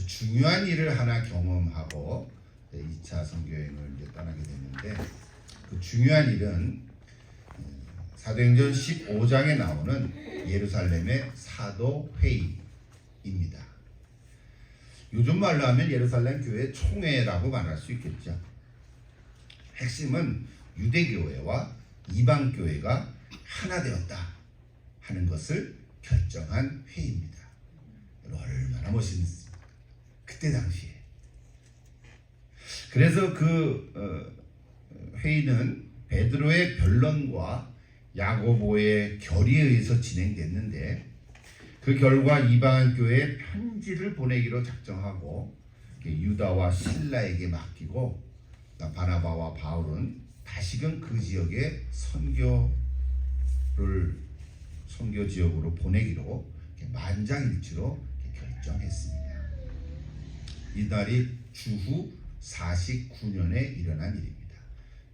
아주 중요한 일을 하나 경험하고 2차 선교여행을 이제 떠나게 됐는데, 그 중요한 일은 사도행전 15장에 나오는 예루살렘의 사도회의입니다. 요즘 말로 하면 예루살렘 교회 총회라고 말할 수 있겠죠. 핵심은 유대교회와 이방교회가 하나 되었다 하는 것을 결정한 회의입니다. 얼마나 멋있습니까? 그때 당시에. 그래서 그 회의는 베드로의 변론과 야고보의 결의에 의해서 진행됐는데, 그 결과 이방인 교회에 편지를 보내기로 작정하고 유다와 실라에게 맡기고, 바나바와 바울은 다시금 그 지역에 선교 지역으로 보내기로 만장일치로 결정했습니다. 이날이 주후 49년에 일어난 일입니다.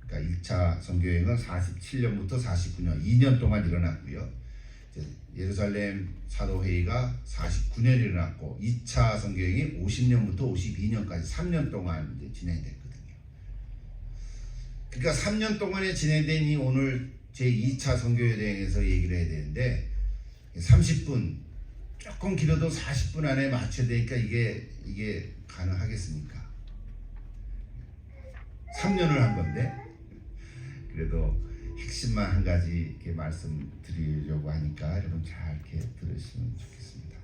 그러니까 1차 선교여행은 47년부터 49년, 2년 동안 일어났고요. 예루살렘 사도회의가 49년 일어났고, 2차 선교여행이 50년부터 52년까지 3년 동안 진행됐거든요. 그러니까 3년 동안에 진행된 이 오늘 제2차 선교여행에서 얘기를 해야 되는데, 30분, 조금 길어도 40분 안에 맞춰야 되니까 이게 가능하겠습니까? 3년을 한 건데, 그래도 핵심만 한 가지 이렇게 말씀드리려고 하니까 여러분 잘 이렇게 들으시면 좋겠습니다.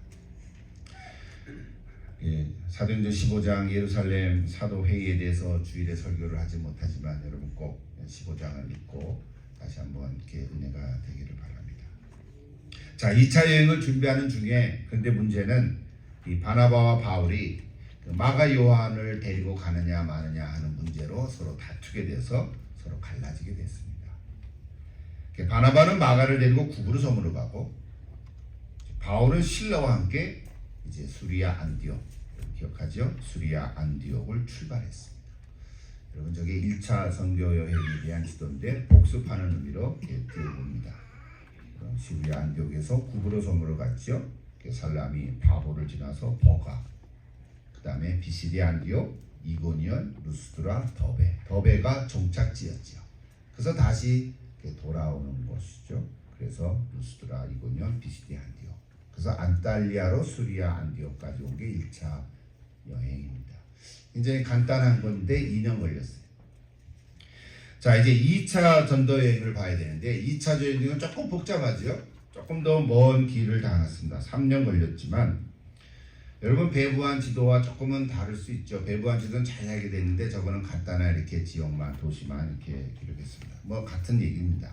사도행전 15장 예루살렘 사도회의에 대해서 주일에 설교를 하지 못하지만 여러분 꼭 15장을 읽고 다시 한번 이렇게 은혜가 되기를 바랍니다. 자, 2차 여행을 준비하는 중에, 근데 문제는 이 바나바와 바울이 마가 요한을 데리고 가느냐 마느냐 하는 문제로 서로 다투게 돼서 서로 갈라지게 됐습니다. 바나바는 마가를 데리고 구브로 섬으로 가고, 바울은 실라와 함께 이제 수리아 안디옥, 기억하죠? 수리아 안디옥을 출발했습니다. 여러분, 저게 1차 선교 여행에 대한 지도인데 복습하는 의미로 들어봅니다. 수리아 안디옥에서 구브로 섬으로 갔죠. 살라미 바보를 지나서 버가, 그 다음에 비시디 안디옥, 이고니온, 루스드라, 더베가 종착지였죠. 그래서 다시 돌아오는 것이죠. 그래서 루스드라, 이고니온, 비시디 안디옥, 그래서 안탈리아로 수리아 안디옥까지 온 게 1차 여행입니다. 굉장히 간단한 건데 2년 걸렸어요. 자, 이제 2차 전도 여행을 봐야 되는데, 2차 여행은 조금 복잡하죠. 조금 더 먼 길을 다녔습니다. 3년 걸렸지만, 여러분 배부한 지도와 조금은 다를 수 있죠. 배부한 지도는 자세하게 됐는데, 저거는 간단한 이렇게 지역만, 도시만 이렇게 기록했습니다. 뭐 같은 얘기입니다.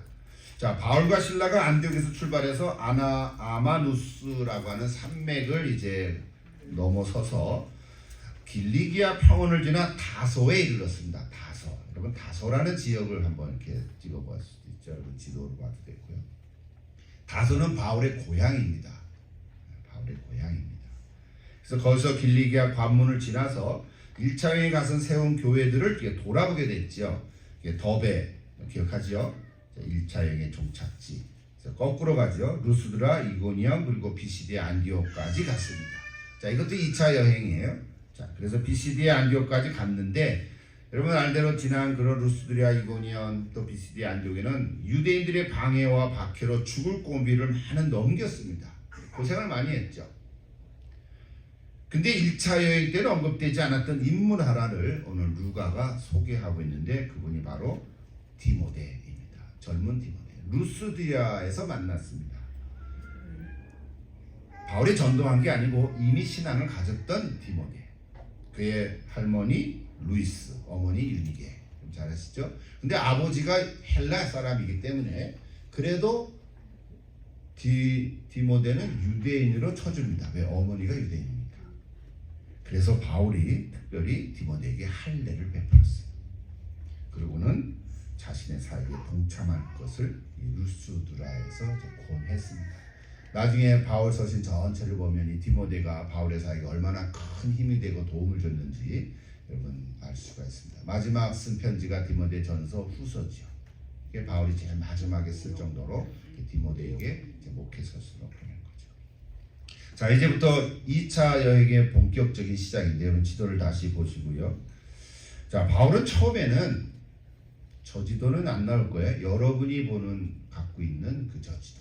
자, 바울과 실라가 안디옥에서 출발해서 아마누스라고 하는 산맥을 이제 넘어서서 길리기아 평원을 지나 다소에 이르렀습니다. 다소. 여러분, 다소라는 지역을 한번 이렇게 찍어볼 수도 있죠. 여러분 지도로 봐도 되고요. 다소는 바울의 고향입니다. 바울의 고향입니다. 그래서 거기서 길리기아 관문을 지나서 1차 여행에 가서 세운 교회들을 돌아보게 됐죠. 더베, 기억하죠? 1차 여행의 종착지. 그래서 거꾸로 가죠. 루스드라, 이고니온, 그리고 비시디 안디옥까지 갔습니다. 자, 이것도 2차 여행이에요. 자, 그래서 비시디 안디옥까지 갔는데, 여러분 알대로 지난 그런 루스드라, 이고니온, 또 비시디 안디옥에는 유대인들의 방해와 박해로 죽을 고비를 많이 넘겼습니다. 고생을 많이 했죠. 근데 1차 여행 때는 언급되지 않았던 인물 하나를 오늘 루가가 소개하고 있는데, 그분이 바로 디모데입니다. 젊은 디모데. 루스드라에서 만났습니다. 바울이 전도한 게 아니고 이미 신앙을 가졌던 디모데. 그의 할머니 루이스, 어머니 유니게. 좀 잘 아시죠? 근데 아버지가 헬라 사람이기 때문에 그래도 디모데는 유대인으로 쳐줍니다. 왜? 어머니가 유대인입니까? 그래서 바울이 특별히 디모데에게 할례를 베풀었어요. 그리고는 자신의 사역에 동참할 것을 루스드라에서 권했습니다. 나중에 바울 서신 전체를 보면 이 디모데가 바울의 사역에 얼마나 큰 힘이 되고 도움을 줬는지 여러분 알 수가 있습니다. 마지막 쓴 편지가 디모데 전서 후서죠. 이게 바울이 제일 마지막에 쓸 정도로 디모데에게 목회 서신으로 보낸 거죠. 자, 이제부터 2차 여행의 본격적인 시작인데요. 여러분 지도를 다시 보시고요. 자, 바울은 처음에는 저지도는 안 나올 거예요. 여러분이 갖고 있는 그 저지도.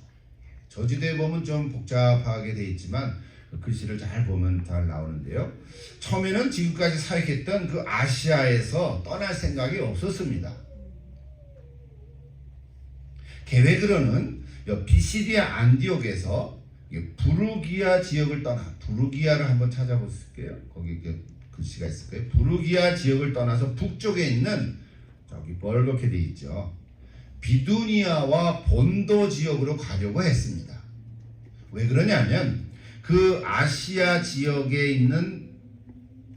저지도에 보면 좀 복잡하게 돼 있지만 그 글씨를 잘 보면 잘 나오는데요. 처음에는 지금까지 사역했던 그 아시아에서 떠날 생각이 없었습니다. 계획으로는 비시디아 안디옥에서 부르기아 지역을 부르기아를 한번 찾아보실게요. 거기 글씨가 있을 거예요. 부르기아 지역을 떠나서 북쪽에 있는 저기 벌겋게 돼 있죠. 비두니아와 본도 지역으로 가려고 했습니다. 왜 그러냐면 그 아시아 지역에 있는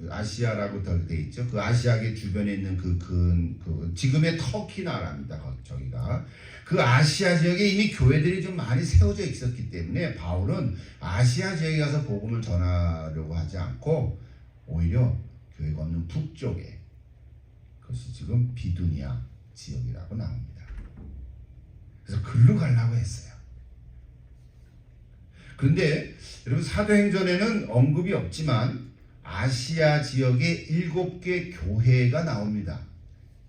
아시아라고 돼 있죠. 그 아시아계 주변에 있는 그 지금의 터키 나라입니다. 저기가 그 아시아 지역에 이미 교회들이 좀 많이 세워져 있었기 때문에 바울은 아시아 지역에 가서 복음을 전하려고 하지 않고 오히려 교회가 없는 북쪽에, 그것이 지금 비두니아 지역이라고 나옵니다. 그래서 글로 가려고 했어요. 그런데 여러분 사도행전에는 언급이 없지만 아시아 지역에 7개 교회가 나옵니다.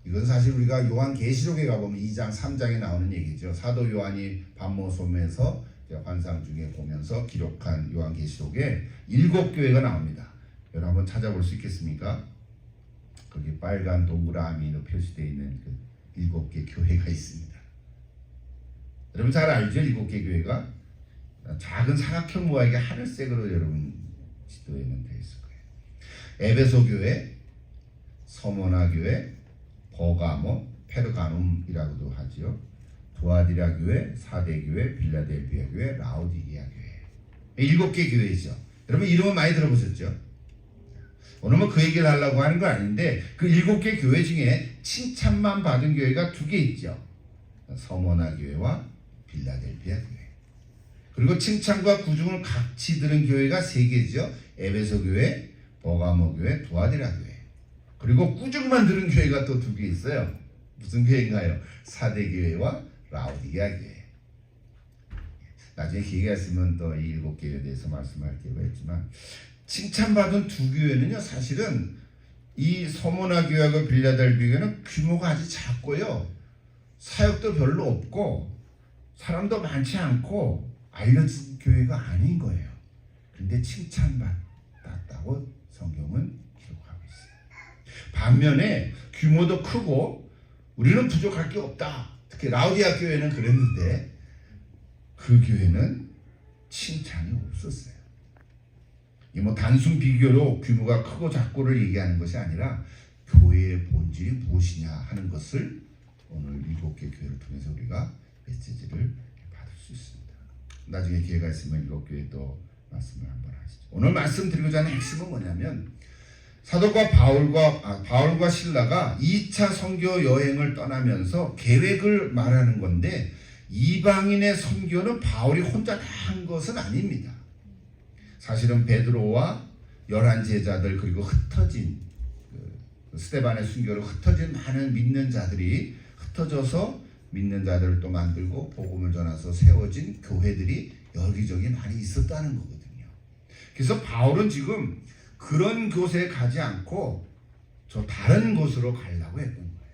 이건 사실 우리가 요한계시록에 가보면 2장 3장에 나오는 얘기죠. 사도 요한이 반모섬에서 환상 중에 보면서 기록한 요한계시록에 7교회가 나옵니다. 여러분 한번 찾아볼 수 있겠습니까? 거기 빨간 동그라미로 표시되어 있는 그 7개 교회가 있습니다. 여러분 잘 알죠? 7개 교회가 작은 사각형 모양의 하늘색으로 여러분 지도에는 되어 있을 거예요. 에베소 교회, 서모나 교회, 버가모, 페르가눔이라고도 하지요. 두아디라 교회, 사대 교회, 빌라델비아 교회, 라오디게아 교회. 7개 교회죠. 여러분 이름은 많이 들어보셨죠? 오늘 뭐 그 얘기를 하려고 하는 거 아닌데 그 7개 교회 중에 칭찬만 받은 교회가 2개 있죠. 서모나 교회와 빌라델비아 교회. 그리고 칭찬과 구중을 같이 들은 교회가 3개죠. 에베소 교회, 버가모 교회, 두아디라 교회. 그리고 꾸중만 들은 교회가 또 2개 있어요. 무슨 교회인가요? 사대 교회와 라오디게아 교회. 나중에 기회가 있으면 또 이 7교회에 대해서 말씀할 기회가 있지만 칭찬받은 2교회는요 사실은 이 서모나 교회하고 빌라델비아 교회는 규모가 아주 작고요 사역도 별로 없고 사람도 많지 않고 알려진 교회가 아닌 거예요. 그런데 칭찬받았다고 성경은 기록하고 있어요. 반면에 규모도 크고 우리는 부족할 게 없다. 특히 라오디게아 교회는 그랬는데 그 교회는 칭찬이 없었어요. 이 뭐 단순 비교로 규모가 크고 작고를 얘기하는 것이 아니라 교회의 본질이 무엇이냐 하는 것을 오늘 7개 교회를 통해서 우리가 메시지를 받을 수 있습니다. 나중에 기회가 있으면 7교회 또 말씀을 한번 하시죠. 오늘 말씀드리고자 하는 핵심은 뭐냐면 사도가 바울과 실라가 2차 선교 여행을 떠나면서 계획을 말하는 건데 이방인의 선교는 바울이 혼자 다 한 것은 아닙니다. 사실은 베드로와 11제자들 그리고 흩어진 스데반의 순교로 흩어진 많은 믿는 자들이 흩어져서 믿는 자들을 또 만들고 복음을 전해서 세워진 교회들이 여기저기 많이 있었다는 거거든요. 그래서 바울은 지금 그런 곳에 가지 않고 저 다른 곳으로 가려고 했던 거예요.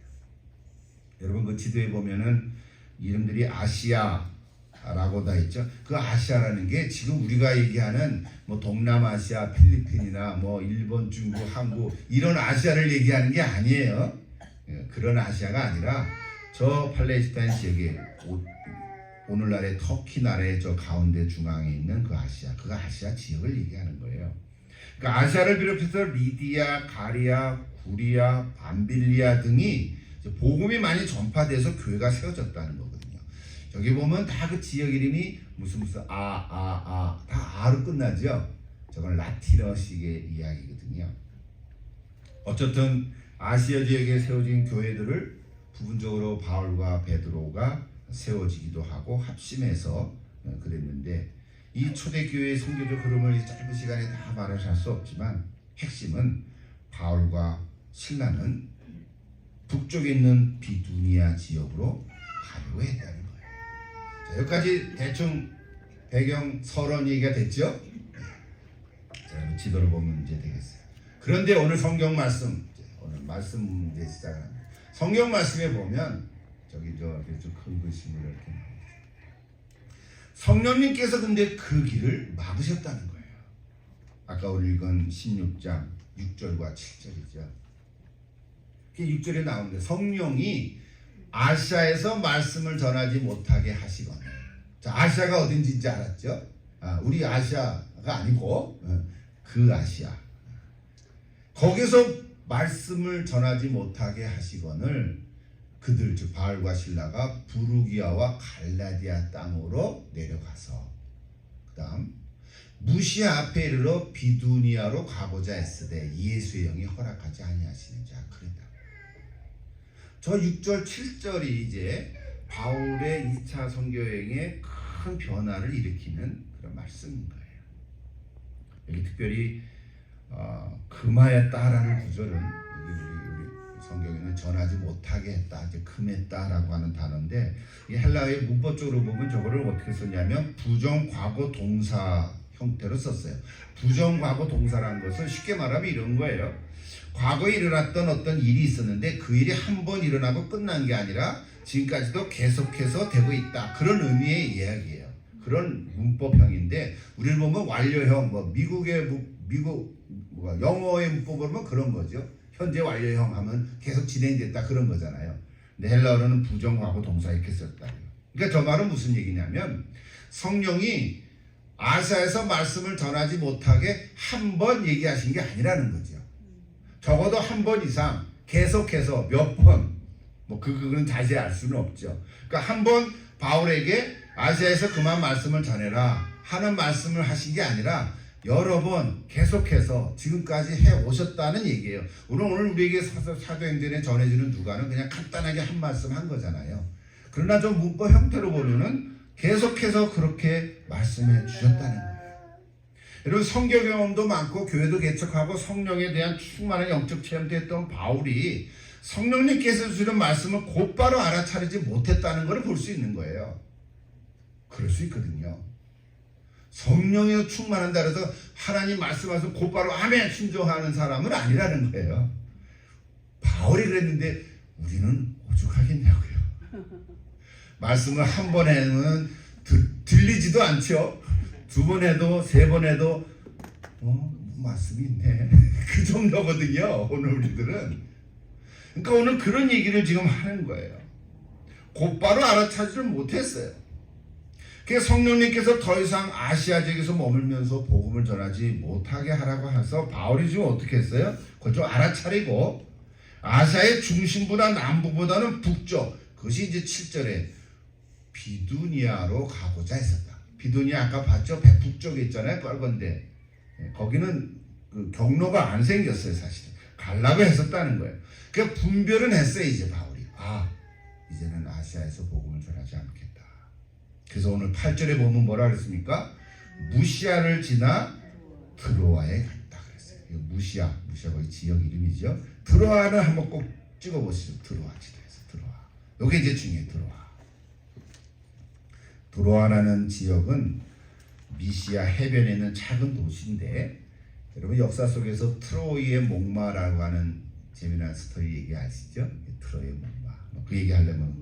여러분 그 지도에 보면은 이름들이 아시아라고 다 있죠. 그 아시아라는 게 지금 우리가 얘기하는 뭐 동남아시아, 필리핀이나 뭐 일본, 중국, 한국 이런 아시아를 얘기하는 게 아니에요. 그런 아시아가 아니라 저 팔레스타인 지역에 오늘날의 터키 나라의 저 가운데 중앙에 있는 그 아시아 지역을 얘기하는 거예요. 그러니까 아시아를 비롯해서 리디아, 가리아, 구리아, 밤빌리아 등이 복음이 많이 전파돼서 교회가 세워졌다는 거거든요. 여기 보면 다 그 지역 이름이 무슨 다 아로 끝나죠. 저건 라틴어식의 이야기거든요. 어쨌든 아시아 지역에 세워진 교회들을 부분적으로 바울과 베드로가 세워지기도 하고 합심해서 그랬는데 이 초대교회의 선교적 흐름을 짧은 시간에 다 말을 할 수 없지만 핵심은 바울과 실라는 북쪽에 있는 비두니아 지역으로 가려고 했다는 거예요. 자, 여기까지 대충 배경 서론 얘기가 됐죠? 지도를 보면 이제 되겠어요. 그런데 오늘 성경 말씀, 오늘 말씀 이제 시작합니다. 성경 말씀에 보면 저기 좀 큰 글씨로 이렇게 나옵니다. 성령님께서 근데 그 길을 막으셨다는 거예요. 아까 우리 읽은 16장 6절과 7절이죠. 6절에 나오는데 성령이 아시아에서 말씀을 전하지 못하게 하시거늘. 자, 아시아가 어딘지 이제 알았죠? 우리 아시아가 아니고 그 아시아. 거기서 말씀을 전하지 못하게 하시거늘 그들 즉 바울과 실라가 부르기아와 갈라디아 땅으로 내려가서 그다음 무시아 앞에 이르러 비두니아로 가고자 했으되 예수의 영이 허락하지 아니하시는 자 그랬다. 저 6절 7절이 이제 바울의 2차 선교여행에 큰 변화를 일으키는 그런 말씀인 거예요. 여기 특별히 금하였다라는 구절은 우리 성경에는 전하지 못하게 했다, 이제 금했다라고 하는 단어인데 이 헬라어의 문법적으로 보면 저거를 어떻게 썼냐면 부정 과거 동사 형태로 썼어요. 부정 과거 동사라는 것은 쉽게 말하면 이런 거예요. 과거에 일어났던 어떤 일이 있었는데 그 일이 한 번 일어나고 끝난 게 아니라 지금까지도 계속해서 되고 있다. 그런 의미의 이야기예요. 그런 문법형인데 우리를 보면 완료형, 미국 영어의 문법으로 보면 그런 거죠. 현재 완료형 하면 계속 진행됐다 그런 거잖아요. 근데 헬라어로는 부정하고 동사 이렇게 썼다고요. 그러니까 저 말은 무슨 얘기냐면 성령이 아시아에서 말씀을 전하지 못하게 한 번 얘기하신 게 아니라는 거죠. 적어도 한 번 이상 계속해서 몇 번, 그건 자세히 알 수는 없죠. 그러니까 한 번 바울에게 아시아에서 그만 말씀을 전해라 하는 말씀을 하신 게 아니라 여러 번 계속해서 지금까지 해 오셨다는 얘기예요. 오늘 우리에게 사도행전에 전해지는 누가는 그냥 간단하게 한 말씀 한 거잖아요. 그러나 좀 문법 형태로 보면은 계속해서 그렇게 말씀해 주셨다는 거예요. 여러분 성경 경험도 많고 교회도 개척하고 성령에 대한 충만한 영적 체험도 했던 바울이 성령님께서 주시는 말씀을 곧바로 알아차리지 못했다는 걸 볼 수 있는 거예요. 그럴 수 있거든요. 성령에 충만한다 그래서 하나님 말씀하셔서 곧바로 아멘 순종하는 사람은 아니라는 거예요. 바울이 그랬는데 우리는 오죽하겠냐고요. 말씀을 한 번 해는 들리지도 않죠. 두 번 해도 세 번 해도 말씀이 있네. 그 정도거든요. 오늘 우리들은. 그러니까 오늘 그런 얘기를 지금 하는 거예요. 곧바로 알아차지를 못했어요. 그래서 성령님께서 더 이상 아시아 지역에서 머물면서 복음을 전하지 못하게 하라고 해서 바울이 지금 어떻게 했어요? 그걸 좀 알아차리고 아시아의 중심보다 남부보다는 북쪽, 그것이 이제 7절에 비두니아로 가고자 했었다. 비두니아 아까 봤죠? 북쪽에 있잖아요. 빨간데 거기는 그 경로가 안 생겼어요. 사실은 가려고 했었다는 거예요. 그러니까 분별은 했어요. 이제 바울이 이제는 아시아에서 복음을 전하지 않겠다. 그래서 오늘 8절에 보면 뭐라 그랬습니까? 무시아를 지나 드로아에 갔다 그랬어요. 무시아 거기 지역 이름이죠. 드로아는 한번 꼭 찍어보시죠. 드로아 지도에서 드로아. 요게 이제 중요해요. 드로아라는 지역은 미시아 해변에 있는 작은 도시인데 여러분 역사 속에서 트로이의 목마라고 하는 재미난 스토리 얘기 아시죠? 트로이의 목마. 그 얘기 하려면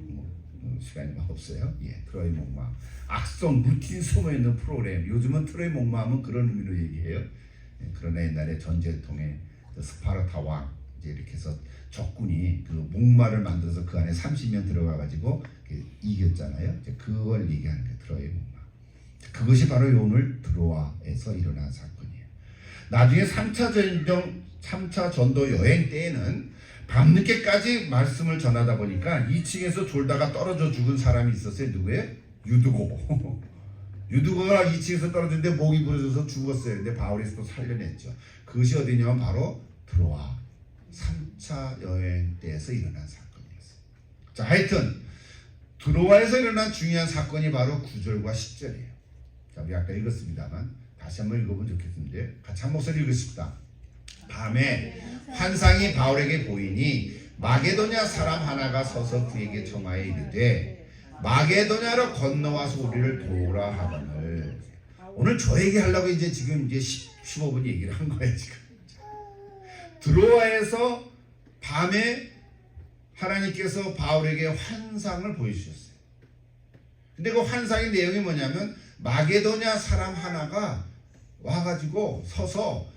시간이 없어요. 트로이 목마. 악성 루틴 숨어있는 프로그램. 요즘은 트로이 목마 하면 그런 의미로 얘기해요. 그러나 옛날에 전쟁통에 스파르타 왕 이렇게 해서 적군이 그 목마를 만들어서 그 안에 30명 들어가가지고 이겼잖아요. 그걸 얘기하는 게 트로이 목마. 그것이 바로 오늘 드로아에서 일어난 사건이에요. 나중에 3차 전도 여행 때에는 밤늦게까지 말씀을 전하다 보니까 2층에서 졸다가 떨어져 죽은 사람이 있었어요. 누구예요? 유두고. 유두고가 2층에서 떨어졌는데 목이 부러져서 죽었어요. 근데 바울이 또 살려냈죠. 그것이 어디냐면 바로 드로아 3차 여행 때에서 일어난 사건이었어요. 자, 하여튼 드로아에서 일어난 중요한 사건이 바로 9절과 10절이에요. 자, 우리 아까 읽었습니다만 다시 한번 읽어보면 좋겠는데 같이 한 목소리 읽으십시다. 밤에 환상이 바울에게 보이니 마게도냐 사람 하나가 서서 그에게 청하여 이르되 마게도냐로 건너와서 우리를 도우라 하거늘. 오늘 저 얘기하려고 이제 지금 이제 15분 얘기를 한 거예요. 지금 드로아에서 밤에 하나님께서 바울에게 환상을 보여주셨어요. 근데 그 환상의 내용이 뭐냐면 마게도냐 사람 하나가 와가지고 서서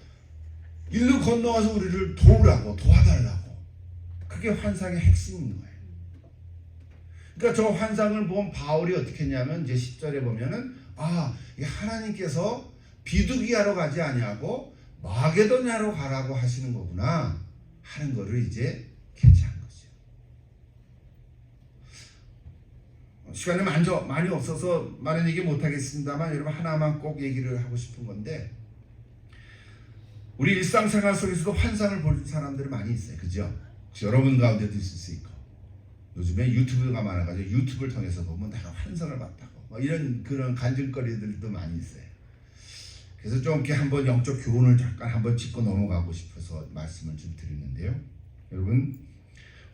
일로 건너와서 우리를 도와달라고. 그게 환상의 핵심인 거예요. 그러니까 저 환상을 본 바울이 어떻게 했냐면 이제 10절에 보면은 하나님께서 비두기하러 가지 아니하고 마게도냐로 가라고 하시는 거구나 하는 거를 이제 캐치한 거죠. 시간이 많이 없어서 많은 얘기 못하겠습니다만 여러분 하나만 꼭 얘기를 하고 싶은 건데, 우리 일상생활 속에서도 환상을 볼 사람들이 많이 있어요. 그죠? 여러분 가운데도 있을 수 있고, 요즘에 유튜브가 많아가지고 유튜브를 통해서 보면 내가 환상을 봤다고 이런 그런 간증거리들도 많이 있어요. 그래서 좀 이렇게 한번 영적 교훈을 잠깐 한번 짚고 넘어가고 싶어서 말씀을 좀 드리는데요. 여러분,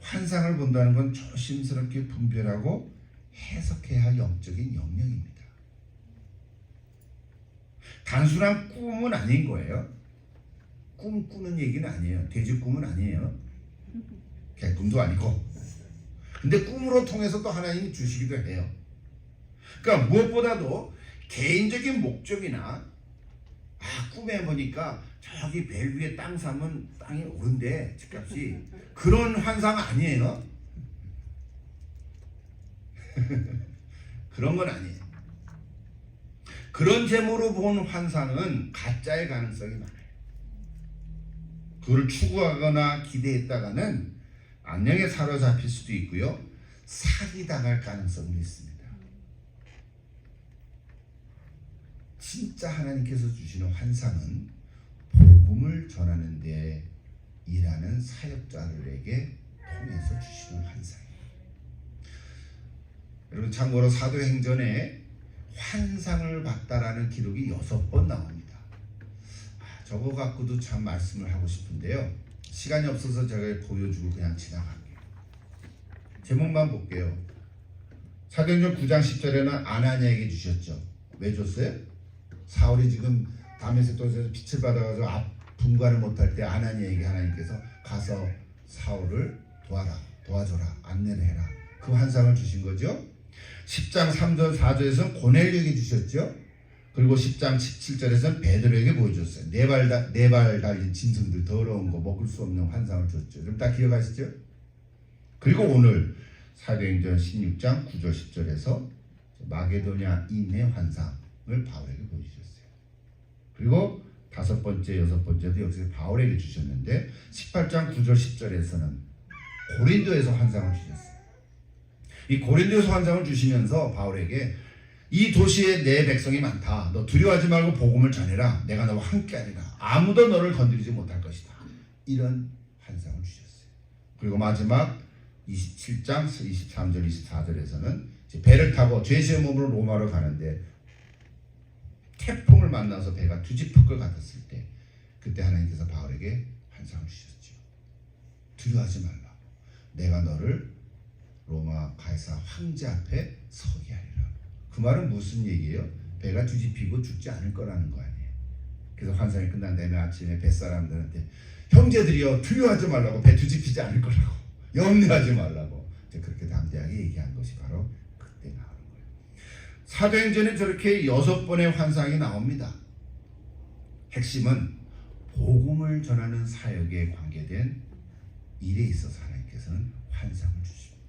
환상을 본다는 건 조심스럽게 분별하고 해석해야 할 영적인 영역입니다. 단순한 꿈은 아닌 거예요. 꿈 꾸는 얘기는 아니에요. 돼지 꿈은 아니에요. 개꿈도 아니고. 근데 꿈으로 통해서 또 하나님이 주시기도 해요. 그러니까 무엇보다도 개인적인 목적이나 꿈에 보니까 저기 벨 위에 땅 사면 땅이 오른대 집값이, 그런 환상 아니에요. 그런 건 아니에요. 그런 제모로 본 환상은 가짜의 가능성이 많아요. 그걸 추구하거나 기대했다가는 악령에 사로잡힐 수도 있고요, 사기당할 가능성도 있습니다. 진짜 하나님께서 주시는 환상은 복음을 전하는 데 일하는 사역자들에게 통해서 주시는 환상이에요. 여러분, 참고로 사도행전에 환상을 봤다라는 기록이 6번 나옵니다. 저거 갖고도 참 말씀을 하고 싶은데요, 시간이 없어서 제가 보여주고 그냥 지나갈게요. 제목만 볼게요. 사도행전 9장 10절에는 아나니아에게 주셨죠. 왜 줬어요? 사울이 지금 다메섹도에서 빛을 받아가지고 분간을 못할 때 아나니아에게 하나님께서 가서 사울을 도와줘라, 안내를 해라, 그 환상을 주신 거죠. 10장 3절 4절에서는 고넬료에게 주셨죠. 그리고 10장 17절에서는 베드로에게 보여줬어요. 네 발 달린 짐승들, 더러운 거 먹을 수 없는 환상을 줬죠. 좀 다 기억하시죠? 그리고 오늘 사도행전 16장 9절 10절에서 마게도냐 인의 환상을 바울에게 보여주셨어요. 그리고 5번째, 6번째도 여기서 바울에게 주셨는데 18장 9절 10절에서는 고린도에서 환상을 주셨어요. 이 고린도에서 환상을 주시면서 바울에게 이 도시에 내 백성이 많다. 너 두려워하지 말고 복음을 전해라. 내가 너와 함께하리라. 아무도 너를 건드리지 못할 것이다. 이런 환상을 주셨어요. 그리고 마지막 27장 23절 24절에서는 배를 타고 죄수의 몸으로 로마로 가는데 태풍을 만나서 배가 뒤집힐 것 같았을 때, 그때 하나님께서 바울에게 환상을 주셨죠. 두려워하지 말라고. 내가 너를 로마 가이사 황제 앞에 서게 하리라. 그 말은 무슨 얘기예요? 배가 뒤집히고 죽지 않을 거라는 거 아니에요. 그래서 환상이 끝난 다음에 아침에 뱃사람들한테 형제들이여 두려워하지 말라고, 배 뒤집히지 않을 거라고, 염려하지 말라고 그렇게 담대하게 얘기한 것이 바로 그때 나오는 거예요. 사도행전에 저렇게 6번의 환상이 나옵니다. 핵심은 복음을 전하는 사역에 관계된 일에 있어서 하나님께서는 환상을 주십니다.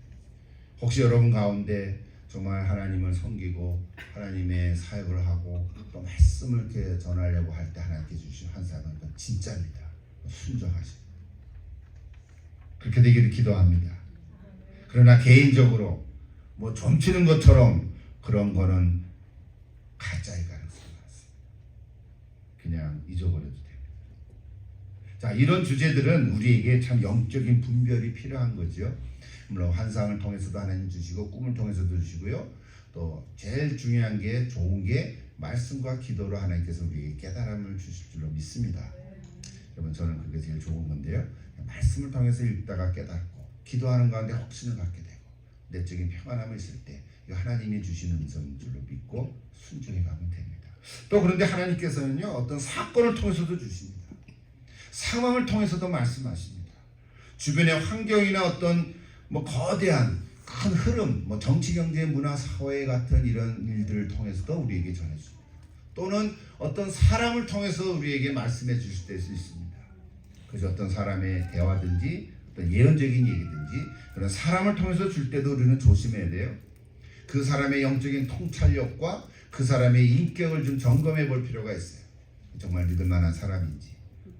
혹시 여러분 가운데 정말 하나님을 섬기고 하나님의 사역을 하고 또 말씀을 이렇게 전하려고 할 때 하나님께 주신 환상은 진짜입니다. 순종하십니다. 그렇게 되기를 기도합니다. 그러나 개인적으로 뭐 점치는 것처럼 그런 거는 가짜의 가능성이 많습니다. 그냥 잊어버려도 됩니다. 자, 이런 주제들은 우리에게 참 영적인 분별이 필요한 거죠. 물론 환상을 통해서도 하나님 주시고 꿈을 통해서도 주시고요. 또 제일 중요한 게, 좋은 게 말씀과 기도로 하나님께서 우리에게 깨달음을 주실 줄로 믿습니다. 여러분, 저는 그게 제일 좋은 건데요. 말씀을 통해서 읽다가 깨닫고 기도하는 가운데 확신을 갖게 되고 내적인 평안함이 있을 때 이거 하나님이 주시는 음성인 줄로 믿고 순종해 가면 됩니다. 또 그런데 하나님께서는요, 어떤 사건을 통해서도 주십니다. 상황을 통해서도 말씀하십니다. 주변의 환경이나 어떤 거대한 큰 흐름, 정치, 경제, 문화, 사회 같은 이런 일들을 통해서도 우리에게 전해줍니다. 또는 어떤 사람을 통해서 우리에게 말씀해 주실 때도 있습니다. 그래서 어떤 사람의 대화든지 어떤 예언적인 얘기든지 그런 사람을 통해서 줄 때도 우리는 조심해야 돼요. 그 사람의 영적인 통찰력과 그 사람의 인격을 좀 점검해 볼 필요가 있어요. 정말 믿을 만한 사람인지.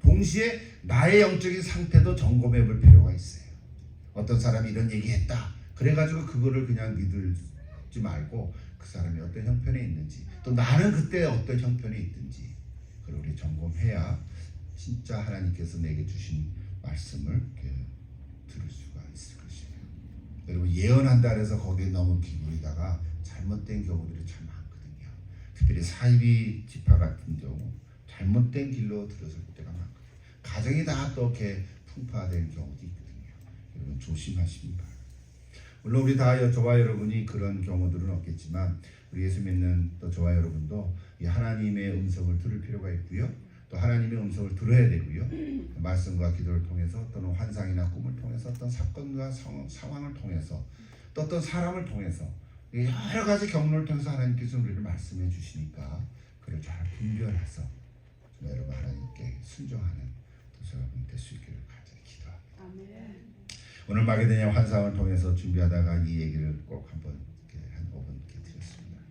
동시에 나의 영적인 상태도 점검해 볼 필요가 있어요. 어떤 사람이 이런 얘기했다. 그래가지고 그거를 그냥 믿지 말고 그 사람이 어떤 형편에 있는지, 또 나는 그때 어떤 형편에 있든지 그걸 우리 점검해야 진짜 하나님께서 내게 주신 말씀을 들을 수가 있을 것이에요. 여러분, 예언한다 해서 거기에 너무 기울이다가 잘못된 경우들이 참 많거든요. 특별히 사이비 지파 같은 경우 잘못된 길로 들어설 때가 많거든요. 가정이 다 또 이렇게 풍파된 경우도 있거든요. 여러분 조심하시기 바랍니다. 물론 우리 다 저와 여러분이 그런 경우들은 없겠지만 우리 예수 믿는 또 저와 여러분도 이 하나님의 음성을 들을 필요가 있고요. 또 하나님의 음성을 들어야 되고요. 말씀과 기도를 통해서 또는 환상이나 꿈을 통해서 어떤 사건과 상황을 통해서 또 어떤 사람을 통해서 여러 가지 경로를 통해서 하나님께서 우리를 말씀해 주시니까 그걸 잘 분별해서 여러분 하나님께 순종하는 또 여러분 될 수 있기를 간절히 기도합니다. 아멘. 오늘 마게도냐 환상을 통해서 준비하다가 이 얘기를 꼭 한번 한 5분 드렸습니다.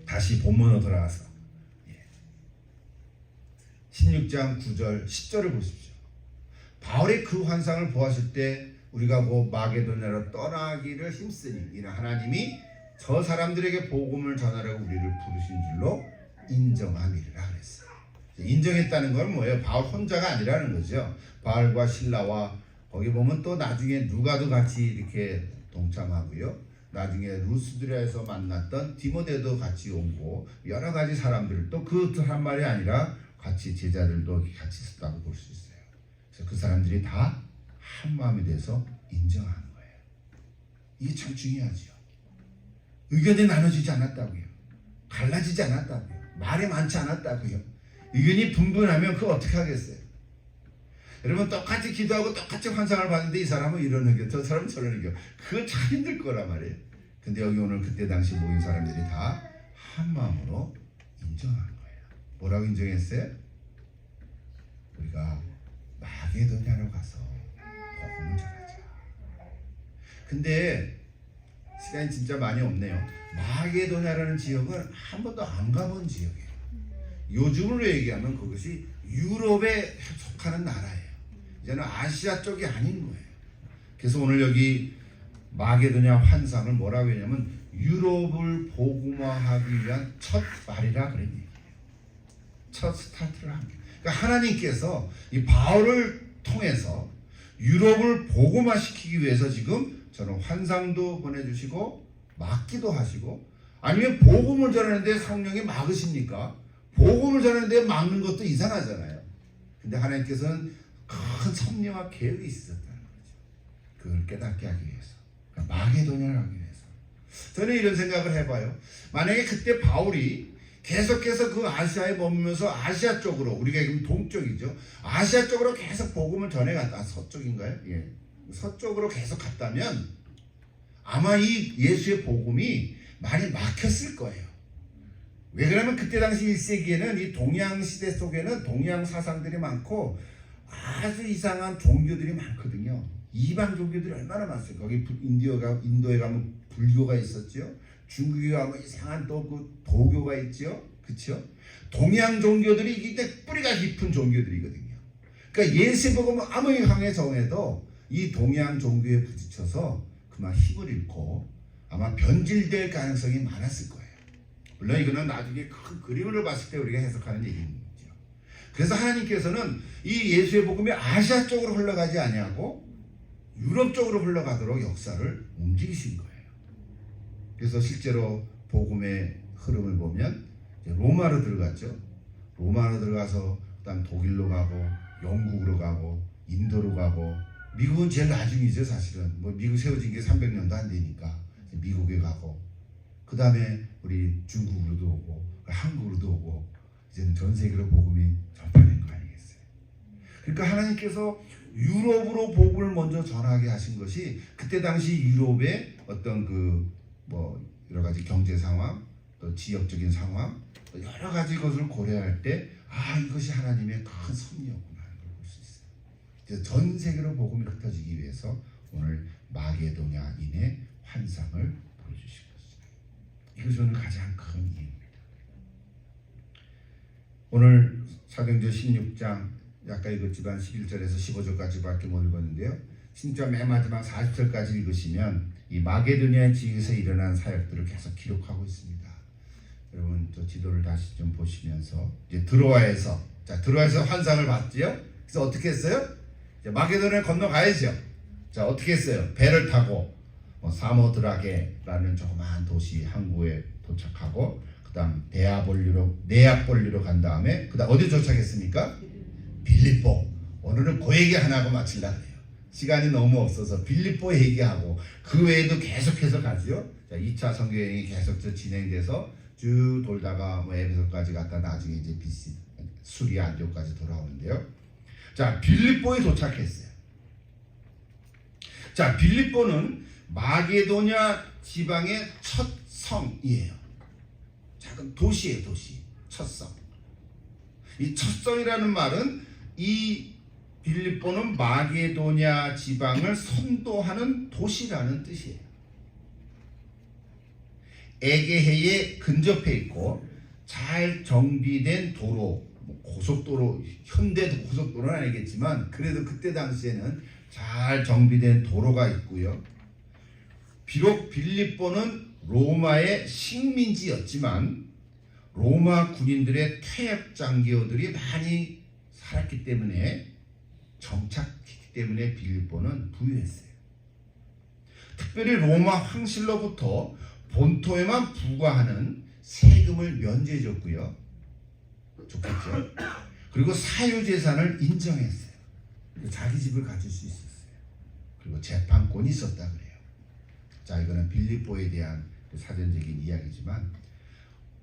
다시 본문으로 돌아가서 16장 9절 10절을 보십시오. 바울이 그 환상을 보았을 때 우리가 그 마게도냐로 떠나기를 힘쓰니 이는 하나님이 저 사람들에게 복음을 전하려고 우리를 부르신 줄로 인정함이라 그랬어요. 인정했다는 건 뭐예요? 바울 혼자가 아니라는 거죠. 바울과 실라와 거기 보면 또 나중에 누가도 같이 이렇게 동참하고요. 나중에 루스드라에서 만났던 디모데도 같이 오고 여러 가지 사람들 또 그 한 말이 아니라 같이 제자들도 같이 있었다고 볼 수 있어요. 그래서 그 사람들이 다 한 마음이 돼서 인정하는 거예요. 이게 참 중요하죠. 의견이 나눠지지 않았다고요. 갈라지지 않았다고요. 말이 많지 않았다고요. 의견이 분분하면 그거 어떻게 하겠어요? 여러분 똑같이 기도하고 똑같이 환상을 봤는데 이 사람은 이런 의견, 저 사람은 저런 의견. 그거 참 힘들 거란 말이에요. 근데 여기 오늘 그때 당시 모인 사람들이 다 한 마음으로 인정하는 거예요. 뭐라고 인정했어요? 우리가 마게도냐로 가서 복음을 전하자. 근데 시간이 진짜 많이 없네요. 마게도냐라는 지역은 한 번도 안 가본 지역이에요. 요즘으로 얘기하면 그것이 유럽에 속하는 나라예요. 이제는 아시아 쪽이 아닌 거예요. 그래서 오늘 여기 마게도냐 환상을 뭐라고 했냐면 유럽을 복음화하기 위한 첫 말이라 그런 얘기예요. 첫 스타트를 한 게. 그러니까 하나님께서 이 바울을 통해서 유럽을 복음화시키기 위해서 지금 저는 환상도 보내주시고 막기도 하시고 아니면 복음을 전하는데 성령이 막으십니까? 복음을 전하는데 막는 것도 이상하잖아요. 근데 하나님께서는 큰 섭리와 계획이 있었다는 거죠. 그걸 깨닫게 하기 위해서. 그러니까 마게도냐를 하기 위해서. 저는 이런 생각을 해봐요. 만약에 그때 바울이 계속해서 그 아시아에 머물면서 아시아 쪽으로, 우리가 지금 동쪽이죠. 아시아 쪽으로 계속 복음을 전해갔다. 서쪽인가요? 예. 서쪽으로 계속 갔다면 아마 이 예수의 복음이 많이 막혔을 거예요. 왜 그러면 그때 당시 1세기에는 이 동양 시대 속에는 동양 사상들이 많고 아주 이상한 종교들이 많거든요. 이방 종교들이 얼마나 많았어요. 거기 인도에 가면 불교가 있었죠. 중국에 가면 이상한 또 그 도교가 있죠. 그렇죠? 동양 종교들이 이게 뿌리가 깊은 종교들이거든요. 그러니까 예수의 복음은 아무리 강해정해도 이 동양 종교에 부딪혀서 그만 힘을 잃고 아마 변질될 가능성이 많았을 거예요. 물론 이거는 나중에 큰 그림으로 봤을 때 우리가 해석하는 얘기입니다. 그래서 하나님께서는 이 예수의 복음이 아시아 쪽으로 흘러가지 아니하고 유럽 쪽으로 흘러가도록 역사를 움직이신 거예요. 그래서 실제로 복음의 흐름을 보면 이제 로마로 들어갔죠. 로마로 들어가서 그다음 독일로 가고 영국으로 가고 인도로 가고 미국은 제일 나중이죠. 사실은 뭐 미국 세워진 게 300년도 안 되니까 미국에 가고 그 다음에 우리 중국으로도 오고 한국으로도 오고 이제는 전 세계로 복음이 전파된 거 아니겠어요? 그러니까 하나님께서 유럽으로 복음을 먼저 전하게 하신 것이 그때 당시 유럽의 어떤 그 뭐 여러 가지 경제 상황, 또 지역적인 상황, 또 여러 가지 것을 고려할 때 이것이 하나님의 큰 섭리였구나 하는 걸 볼 수 있어요. 그래서 전 세계로 복음이 흩어지기 위해서 오늘 마게도냐인의 환상을 보여주신 것입니다. 이것이 오늘 가장 큰 이유입니다. 오늘 사도행전 16장 아까 읽었지만 11절에서 15절까지밖에 못 읽었는데요. 진짜 맨 마지막 40절까지 읽으시면 이 마게도냐 지역에서 일어난 사역들을 계속 기록하고 있습니다. 여러분 저 지도를 다시 좀 보시면서 이제 드로아에서 환상을 봤지요. 그래서 어떻게 했어요? 이제 마게도냐 건너가야죠. 자 어떻게 했어요? 배를 타고 사모드라게라는 조그마한 도시 항구에 도착하고 그다음 네아폴리로 간 다음에 그다음 어디 도착했습니까? 빌립보. 오늘은 그 얘기 하나 하고 마치려고 해요. 시간이 너무 없어서 빌립보 얘기하고 그 외에도 계속해서 가죠. 자, 2차 선교여행이 계속 진행돼서 쭉 돌다가 에베소까지 갔다 나중에 이제 수리아 안디옥까지 돌아오는데요. 자, 빌립보에 도착했어요. 자, 빌립보는 마게도냐 지방의 첫 성이에요. 작은 도시예요, 도시. 첫 성. 이 첫 성이라는 말은 이 빌립보는 마게도냐 지방을 선도하는 도시라는 뜻이에요. 에게해에 근접해 있고 잘 정비된 도로, 고속도로, 현대 고속도로는 아니겠지만 그래도 그때 당시에는 잘 정비된 도로가 있고요. 비록 빌립보는 로마의 식민지였지만 로마 군인들의 퇴역 장교들이 많이 살았기 때문에 정착했기 때문에 빌립보는 부유했어요. 특별히 로마 황실로부터 본토에만 부과하는 세금을 면제해줬고요. 좋겠죠. 그리고 사유재산을 인정했어요. 그리고 자기 집을 가질 수 있었어요. 그리고 재판권이 있었다 그래요. 자, 이거는 빌립보에 대한 사전적인 이야기지만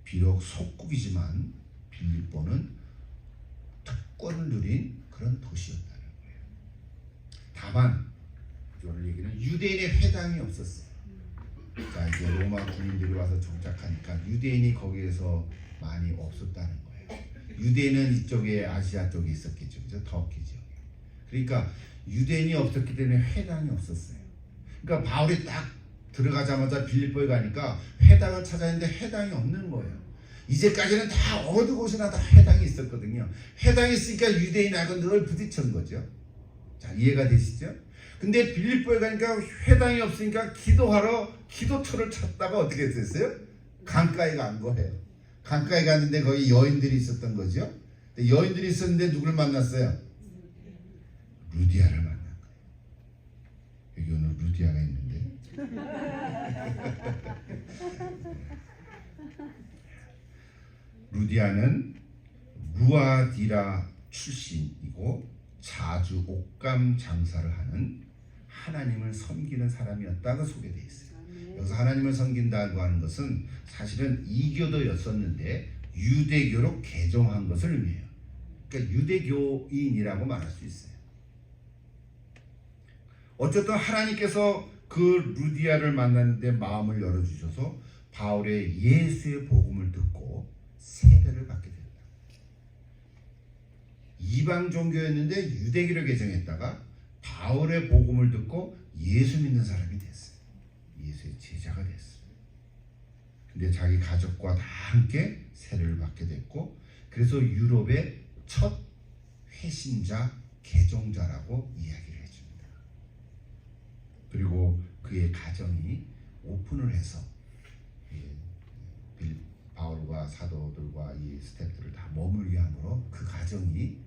비록 속국이지만 빌립보는 특권을 누린 그런 도시였다는 거예요. 다만 오늘 얘기는 유대인의 회당이 없었어요. 자, 이제 로마 군인들이 와서 정착하니까 유대인이 거기에서 많이 없었다는 거예요. 유대인은 이쪽에 아시아 쪽에 있었겠죠, 그죠? 터키 지역에. 그러니까 유대인이 없었기 때문에 회당이 없었어요. 그러니까 바울이 딱 들어가자마자 빌립보에 가니까 회당을 찾았는데 회당이 없는 거예요. 이제까지는 다 어느 곳이나 다 회당이 있었거든요. 회당이 있으니까 유대인하고 늘 부딪힌 거죠. 자, 이해가 되시죠? 근데 빌립보에 가니까 회당이 없으니까 기도하러 기도터를 찾다가 어떻게 됐어요? 강가에 간 거예요. 강가에 갔는데 거기 여인들이 있었던 거죠. 여인들이 있었는데 누굴 만났어요? 루디아를 만난 거예요. 여기 오늘 루디아가 있는데 루디아는 루아디라 출신이고 자주 옷감 장사를 하는 하나님을 섬기는 사람이었다고 소개되어 있어요. 여기서 하나님을 섬긴다고 하는 것은 사실은 이교도였었는데 유대교로 개종한 것을 의미해요. 그러니까 유대교인이라고 말할 수 있어요. 어쨌든 하나님께서 그 루디아를 만났는데 마음을 열어주셔서 바울의 예수의 복음을 듣고 세례를 받게 됩니다. 이방 종교였는데 유대교로 개종했다가 바울의 복음을 듣고 예수 믿는 사람이 됐어요. 예수의 제자가 됐어요. 근데 자기 가족과 다 함께 세례를 받게 됐고 그래서 유럽의 첫 회신자, 개종자라고 이야기를 해줍니다. 그리고 그의 가정이 오픈을 해서 바울과 사도들과 이 스태프들을 다 머물게 함으로 그 가정이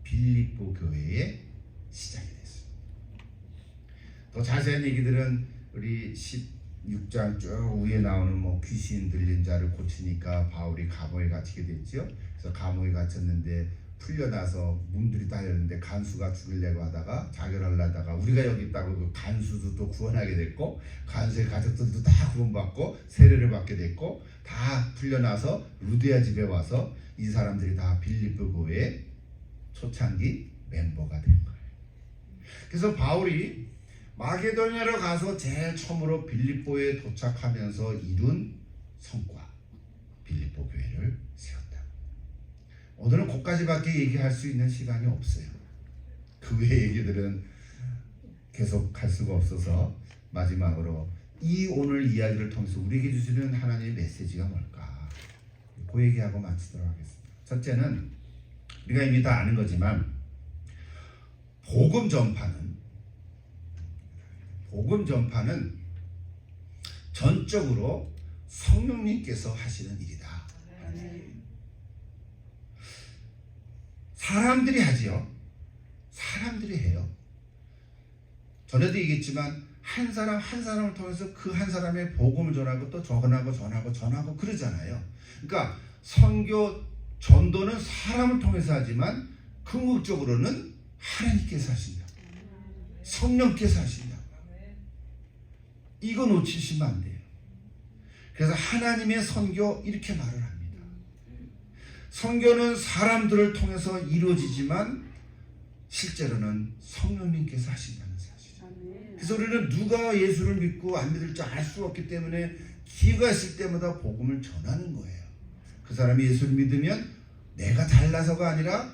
빌립보 교회의 시작이 됐어요. 더 자세한 얘기들은 우리 16장 쭉 위에 나오는 귀신 들린 자를 고치니까 바울이 감옥에 갇히게 됐죠. 그래서 감옥에 갇혔는데 풀려나서 문들이 다 열렸는데 간수가 죽이려고 하다가 자결하려고 하다가 우리가 여기 있다고 그 간수도 또 구원하게 됐고 간수의 가족들도 다 구원받고 세례를 받게 됐고 다 풀려나서 루디아 집에 와서 이 사람들이 다 빌립보 교회의 초창기 멤버가 된 거예요. 그래서 바울이 마게도냐로 가서 제일 처음으로 빌립보에 도착하면서 이룬 성과, 빌립보 교회를 세웠다. 오늘은 거기까지밖에 얘기할 수 있는 시간이 없어요. 그 외의 얘기들은 계속 할 수가 없어서 마지막으로 이 오늘 이야기를 통해서 우리에게 주시는 하나님의 메시지가 뭘까? 그 얘기하고 마치도록 하겠습니다. 첫째는 우리가 이미 다 아는 거지만 복음 전파는 전적으로 성령님께서 하시는 일이다. 사람들이 하지요. 사람들이 해요. 전에도 얘기했지만 한 사람 한 사람을 통해서 그 한 사람의 복음을 전하고 또 전하고 그러잖아요. 그러니까 선교 전도는 사람을 통해서 하지만 궁극적으로는 하나님께서 하신다. 성령께서 하신다. 이거 놓치시면 안 돼요. 그래서 하나님의 선교 이렇게 말을 합니다. 선교는 사람들을 통해서 이루어지지만 실제로는 성령님께서 하신다는 사실이죠. 그래서 우리는 누가 예수를 믿고 안 믿을지 알 수 없기 때문에 기회가 있을 때마다 복음을 전하는 거예요. 그 사람이 예수를 믿으면 내가 잘나서가 아니라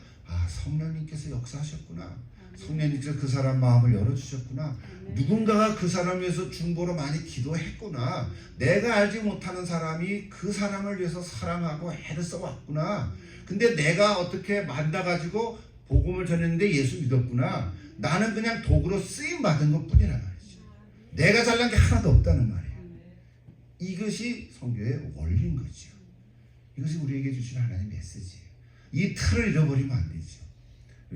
성령님께서 역사하셨구나. 성령님께서 그 사람 마음을 열어주셨구나. 누군가가 그 사람을 위해서 중보로 많이 기도했구나. 내가 알지 못하는 사람이 그 사람을 위해서 사랑하고 애를 써왔구나. 근데 내가 어떻게 만나가지고 복음을 전했는데 예수 믿었구나. 나는 그냥 도구로 쓰임받은 것 뿐이란 말이죠. 내가 잘난 게 하나도 없다는 말이에요. 이것이 선교의 원리인 거죠. 이것이 우리에게 주신 하나님의 메시지예요. 이 틀을 잃어버리면 안 되죠.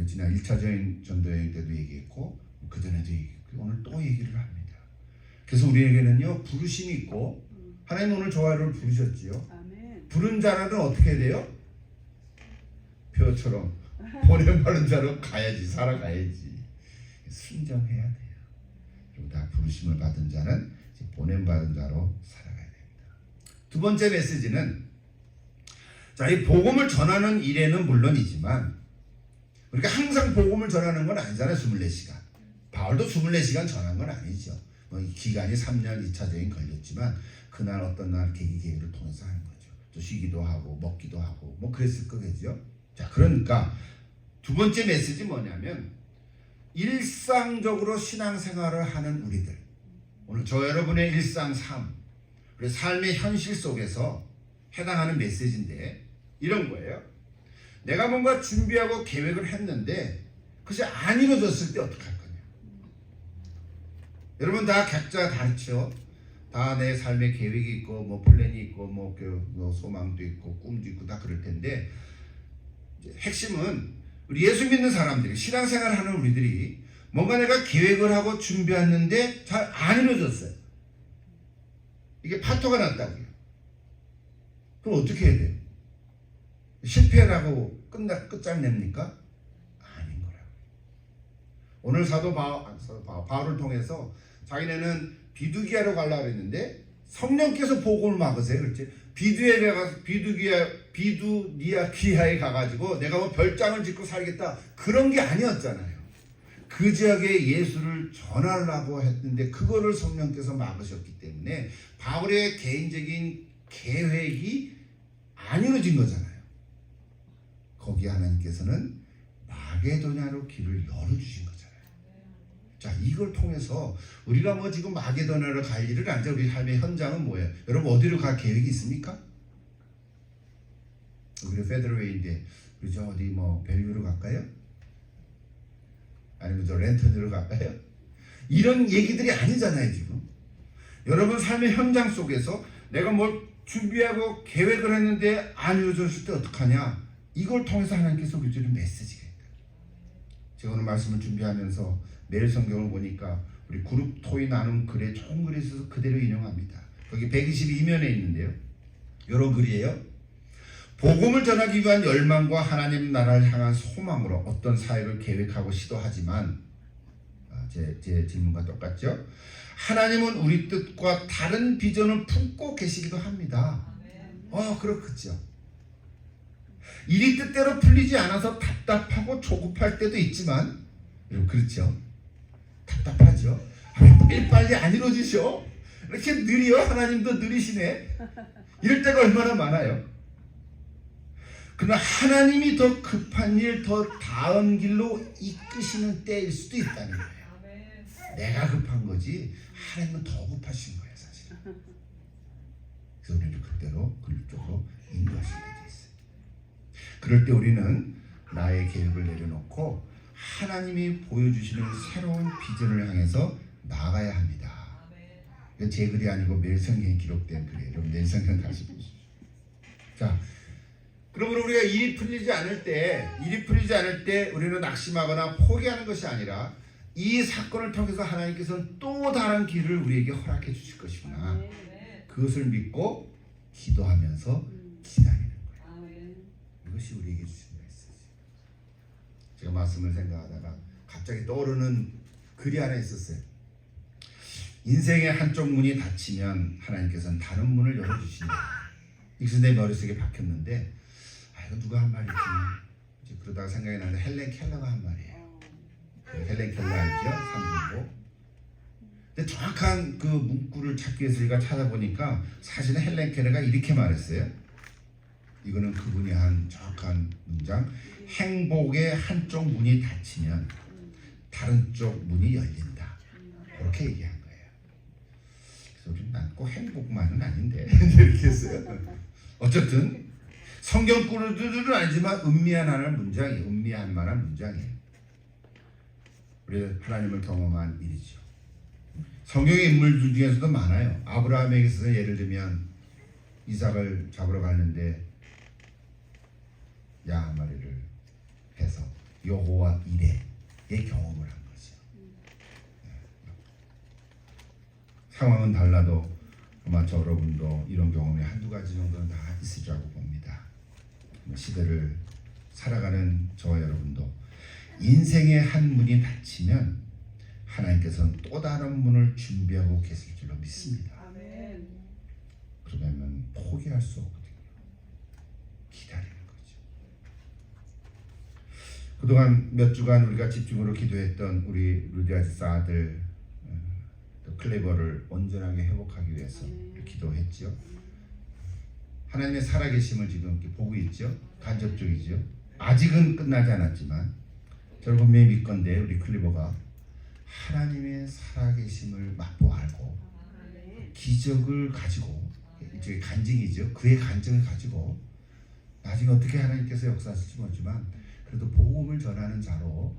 지난 1차 전도여행 때도 얘기했고 그 전에도 얘기했고 오늘 또 얘기를 합니다. 그래서 우리에게는요 부르심이 있고 하나님 오늘 저와를 부르셨지요. 부른 자라는 어떻게 돼요? 표처럼 보냄받은 자로 가야지, 살아가야지. 순정해야 돼요. 그리고 다 부르심을 받은 자는 보냄받은 자로 살아가야 됩니다. 두 번째 메시지는 이 복음을 전하는 일에는 물론이지만 우리가 항상 복음을 전하는 건 아니잖아요. 24시간. 바울도 24시간 전한 건 아니죠. 기간이 3년 2차적인 걸렸지만 그날 어떤 날 계기를 통해서 하는 거죠. 또 쉬기도 하고 먹기도 하고 그랬을 거겠죠. 자, 그러니까 두 번째 메시지 뭐냐면 일상적으로 신앙생활을 하는 우리들. 오늘 저 여러분의 일상 삶, 우리 삶의 현실 속에서 해당하는 메시지인데 이런 거예요. 내가 뭔가 준비하고 계획을 했는데 그것이 안 이루어졌을 때 어떡할 거냐. 여러분 다 각자 다르죠. 다 내 삶의 계획이 있고 플랜이 있고 소망도 있고 꿈도 있고 다 그럴 텐데 핵심은 우리 예수 믿는 사람들이 신앙생활을 하는 우리들이 뭔가 내가 계획을 하고 준비했는데 잘 안 이루어졌어요. 이게 파토가 났다고요. 그럼 어떻게 해야 돼요? 실패라고 끝장냅니까? 아닌 거라고. 오늘 사도 바울을 통해서 자기네는 비두기아로 가려고 했는데 성령께서 복음을 막으세요. 그렇지? 비두니아에 가가지고 내가 별장을 짓고 살겠다 그런 게 아니었잖아요. 그 지역에 예수를 전하려고 했는데 그거를 성령께서 막으셨기 때문에 바울의 개인적인 계획이 안 이루어진 거잖아요. 거기에 하나님께서는 마게도냐로 길을 열어주신 거잖아요. 자, 이걸 통해서 우리가 지금 마게도냐로 갈 일을 아니죠. 우리 삶의 현장은 뭐예요? 여러분 어디로 갈 계획이 있습니까? 우리 페더웨이인데 우리 저 어디 벨뷰로 갈까요? 아니면 저 랜턴으로 갈까요? 이런 얘기들이 아니잖아요. 지금 여러분 삶의 현장 속에서 내가 뭘 준비하고 계획을 했는데 안 이루어졌을 때 어떡하냐? 이걸 통해서 하나님께서 우리 주는 메시지가 있다. 제가 오늘 말씀을 준비하면서 매일 성경을 보니까 우리 그룹 토이 나눔 글에 좋은 글이 있어서 그대로 인용합니다. 거기 122면에 있는데요. 이런 글이에요. 복음을 전하기 위한 열망과 하나님 나라를 향한 소망으로 어떤 사역을 계획하고 시도하지만 제 질문과 똑같죠? 하나님은 우리 뜻과 다른 비전을 품고 계시기도 합니다. 그렇겠죠. 일이 뜻대로 풀리지 않아서 답답하고 조급할 때도 있지만, 여러분 그렇죠? 답답하죠? 빨리 안 이루어지죠? 이렇게 느려? 하나님도 느리시네? 이럴 때가 얼마나 많아요. 그러나 하나님이 더 급한 일, 더 나은 길로 이끄시는 때일 수도 있다는 거예요. 내가 급한 거지 하나님은 더 급하신 거예요, 사실. 그래서 우리는 그대로 그쪽으로 인도하실 때도 있어요. 그럴 때 우리는 나의 계획을 내려놓고 하나님이 보여주시는 새로운 비전을 향해서 나아가야 합니다. 이건 제 글이 아니고 매일 성경에 기록된 글이에요. 여러분 내일 성경 다시 보십시오. 자, 그러므로 우리가 일이 풀리지 않을 때 우리는 낙심하거나 포기하는 것이 아니라 이 사건을 통해서 하나님께서는 또 다른 길을 우리에게 허락해 주실 것이구나. 그것을 믿고 기도하면서 기다리는 거예요. 이것이 우리에게 주신 메시지. 제가 말씀을 생각하다가 갑자기 떠오르는 글이 하나 있었어요. 인생의 한쪽 문이 닫히면 하나님께서는 다른 문을 열어주신다. 이것이 내 머릿속에 박혔는데 이거 누가 한 말이지? 이제 그러다가 생각이 나는데 헬렌 켈러가 한 말이에요. 헬렌 켈러 알죠? 삼중고. 근데 정확한 그 문구를 찾기 위해서 우리가 찾아보니까 사실은 헬렌 켈러가 이렇게 말했어요. 이거는 그분이 한 정확한 문장. 행복의 한쪽 문이 닫히면 다른 쪽 문이 열린다. 그렇게 얘기한 거예요. 그래서 우리는 난 꼭 행복만은 아닌데 이렇게 했어요. 어쨌든 성경 꾸르들은 아니지만 음미할 만한 문장이에요. 우리 하나님을 경험한 일이죠. 성경의 인물들 중에서도 많아요. 아브라함에게 있어서 예를 들면 이삭을 잡으러 갔는데 양 한 마리를 해서 여호와 이레의 경험을 한 거죠. 상황은 달라도 아마 여러분도 이런 경험이 한두 가지 정도는 다 있으리라고 봅니다. 시대를 살아가는 저와 여러분도 인생의 한 문이 닫히면 하나님께서는 또 다른 문을 준비하고 계실 줄로 믿습니다. 그러면 포기할 수 없거든요. 기다리는 거죠. 그동안 몇 주간 우리가 집중으로 기도했던 우리 루디아 집사 아들 클레버를 온전하게 회복하기 위해서 기도했죠. 하나님의 살아계심을 지금 보고 있죠. 간접적이죠. 아직은 끝나지 않았지만 저는 분명히 믿건데 우리 클리버가 하나님의 살아계심을 맛보고 알고 기적을 가지고 이제 간증이죠. 그의 간증을 가지고 나중에 어떻게 하나님께서 역사하실지 모르지만 그래도 복음을 전하는 자로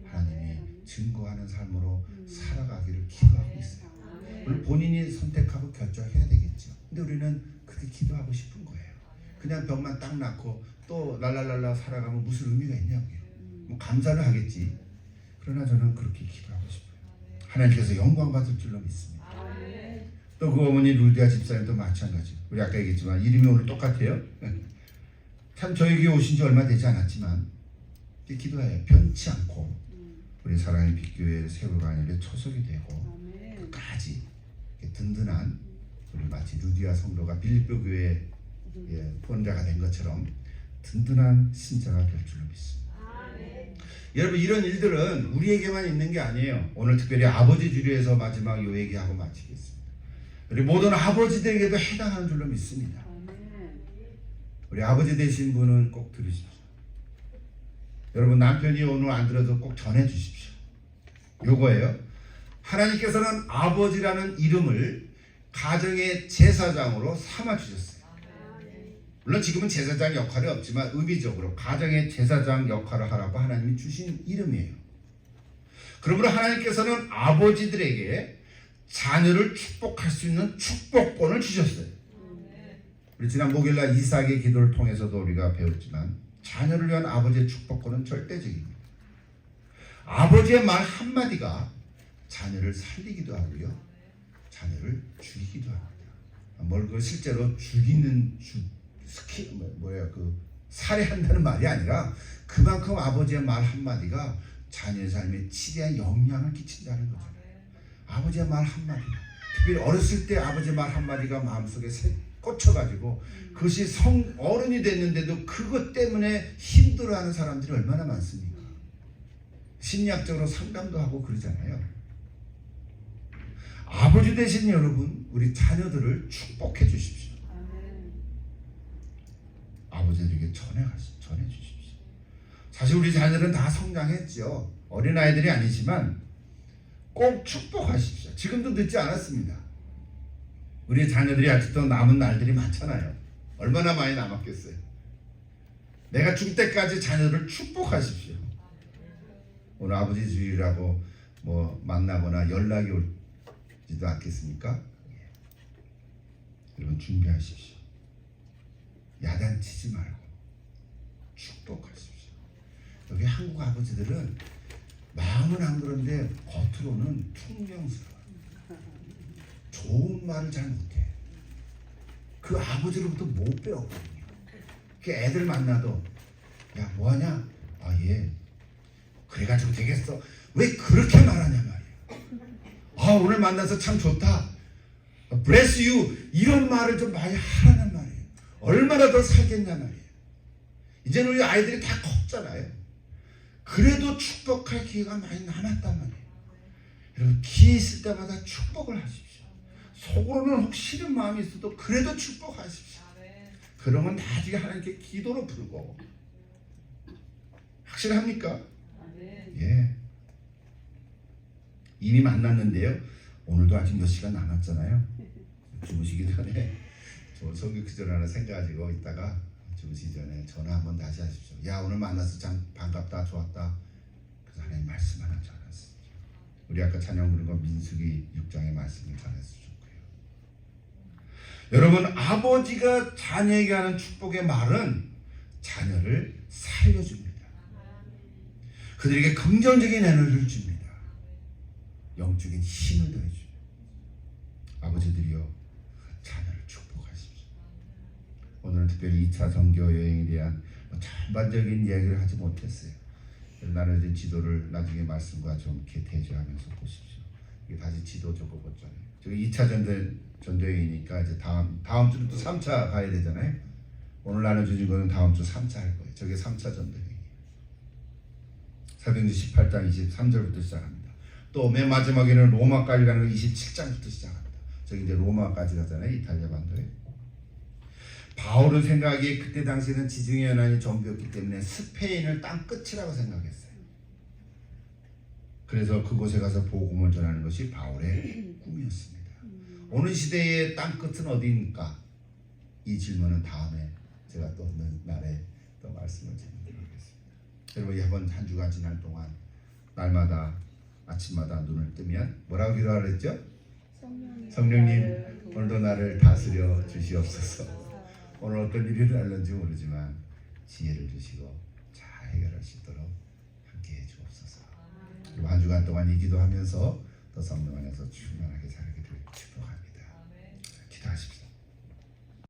하나님이 증거하는 삶으로 살아가기를 기도하고 있어요. 물론 본인이 선택하고 결정해야 되겠죠. 근데 우리는 그렇게 기도하고 싶은 거예요. 그냥 병만 딱 낫고 또 랄랄랄라 살아가면 무슨 의미가 있냐고요. 뭐 감사를 하겠지. 그러나 저는 그렇게 기도하고 싶어요. 하나님께서 영광 받을 줄로 믿습니다. 또 그 어머니 루디아 집사님도 마찬가지. 우리 아까 얘기했지만 이름이 오늘 똑같아요. 참 저에게 오신 지 얼마 되지 않았지만 기도해요. 변치 않고 우리 사랑의 빛교회 세월간일에 초석이 되고 끝까지 든든한 우리 마치 루디아 성도가 빌립보 교회 후원자가 된 것처럼 든든한 신자가 될 줄로 믿습니다. 여러분 이런 일들은 우리에게만 있는 게 아니에요. 오늘 특별히 아버지 주례에서 마지막 요 얘기하고 마치겠습니다. 우리 모든 아버지들에게도 해당하는 줄로 믿습니다. 우리 아버지 되신 분은 꼭 들으십시오. 여러분 남편이 오늘 안 들어도 꼭 전해 주십시오. 요거예요. 하나님께서는 아버지라는 이름을 가정의 제사장으로 삼아 주셨어요. 물론 지금은 제사장 역할이 없지만 의미적으로 가정의 제사장 역할을 하라고 하나님이 주신 이름이에요. 그러므로 하나님께서는 아버지들에게 자녀를 축복할 수 있는 축복권을 주셨어요. 우리 지난 목요일날 이삭의 기도를 통해서도 우리가 배웠지만 자녀를 위한 아버지의 축복권은 절대적입니다. 아버지의 말 한마디가 자녀를 살리기도 하고요. 자녀를 죽이기도 합니다. 뭘 그 실제로 죽이는 살해한다는 말이 아니라 그만큼 아버지의 말 한마디가 자녀의 삶에 지대한 영향을 끼친다는 거죠. 아버지의 말 한마디, 특별히 어렸을 때 아버지의 말 한마디가 마음속에 꽂혀가지고 그것이 어른이 됐는데도 그것 때문에 힘들어하는 사람들이 얼마나 많습니까? 심리학적으로 상담도 하고 그러잖아요. 아버지 되신 여러분, 우리 자녀들을 축복해 주십시오. 아버지들에게 전해 주십시오. 사실 우리 자녀들은 다 성장했죠. 어린아이들이 아니지만 꼭 축복하십시오. 지금도 늦지 않았습니다. 우리 자녀들이 아직도 남은 날들이 많잖아요. 얼마나 많이 남았겠어요. 내가 죽을 때까지 자녀들을 축복하십시오. 오늘 아버지 주일이라고 만나거나 연락이 오지도 않겠습니까? 여러분 준비하십시오. 야단치지 말고 축복하십시오. 여기 한국 아버지들은 마음은 안 그런데 겉으로는 퉁명스러워요. 좋은 말을 잘 못해. 그 아버지로부터 못 배웠거든요. 그 애들 만나도 야 뭐하냐? 아 예. 그래가지고 되겠어. 왜 그렇게 말하냐 말이야. 아 오늘 만나서 참 좋다. Bless you. 이런 말을 좀 많이 하라는 말이에요. 얼마나 더 살겠냐 말이에요. 이제는 우리 아이들이 다 컸잖아요. 그래도 축복할 기회가 많이 남았단 말이에요. 여러분 기회 있을 때마다 축복을 하십시오. 속으로는 혹 싫은 마음이 있어도 그래도 축복하십시오. 그러면 나중에 하나님께 기도로 풀고. 확실합니까? 예. 이미 만났는데요. 오늘도 아직 몇 시간 남았잖아요. 주무시기 전에 저 성경 구절 하나 생각하시고 있다가 주무시기 전에 전화 한번 다시 하십시오. 야 오늘 만나서 참 반갑다 좋았다. 그래서 하나님 말씀 하나 전했습니다. 우리 아까 찬양 부른 거 민수기 6장의 말씀을 전했습니다. 여러분 아버지가 자녀에게 하는 축복의 말은 자녀를 살려줍니다. 그들에게 긍정적인 에너지를 줍니다. 영적인 힘을 더해줍니다. 아버지들이여 자녀를 축복하십시오. 오늘은 특별히 2차 선교 여행에 대한 전반적인 이야기를 하지 못했어요. 나눠진 지도를 나중에 말씀과 좀 이렇게 대조하면서 보십시오. 이게 다시 지도 적어봤잖아요. 저기 2차 전도여행이니까 이제 다음 주는 또 3차 가야 되잖아요. 오늘 나눠주신 거는 다음 주 3차 할 거예요. 저게 3차 전도여행이에요. 사도행전 18장 23절부터 시작합니다. 또 맨 마지막에는 로마까지 가는 거 27장부터 시작합니다. 저기 이제 로마까지 가잖아요. 이탈리아 반도에. 바울은 생각하기에 그때 당시에는 지중해 연안이 전부였기 때문에 스페인을 땅 끝이라고 생각했어요. 그래서 그곳에 가서 복음을 전하는 것이 바울의 꿈이었습니다. 오늘 시대의 땅 끝은 어디입니까? 이 질문은 다음에 제가 또 어느 날에 또 말씀을 드리도록 하겠습니다. 여러분 이번 한 주간 지날 동안 날마다 아침마다 눈을 뜨면 뭐라고 기도하라 했죠? 성령님 오늘도 나를 다스려 주시옵소서. 오늘 어떤 일이 날는지 모르지만 지혜를 주시고 잘 해결할 수 있도록 함께해 주옵소서. 그리고 한 주간 동안 이 기도하면서 더 성령 안에서 충만하게 살게 되길 축복합니다. 기도하십시오.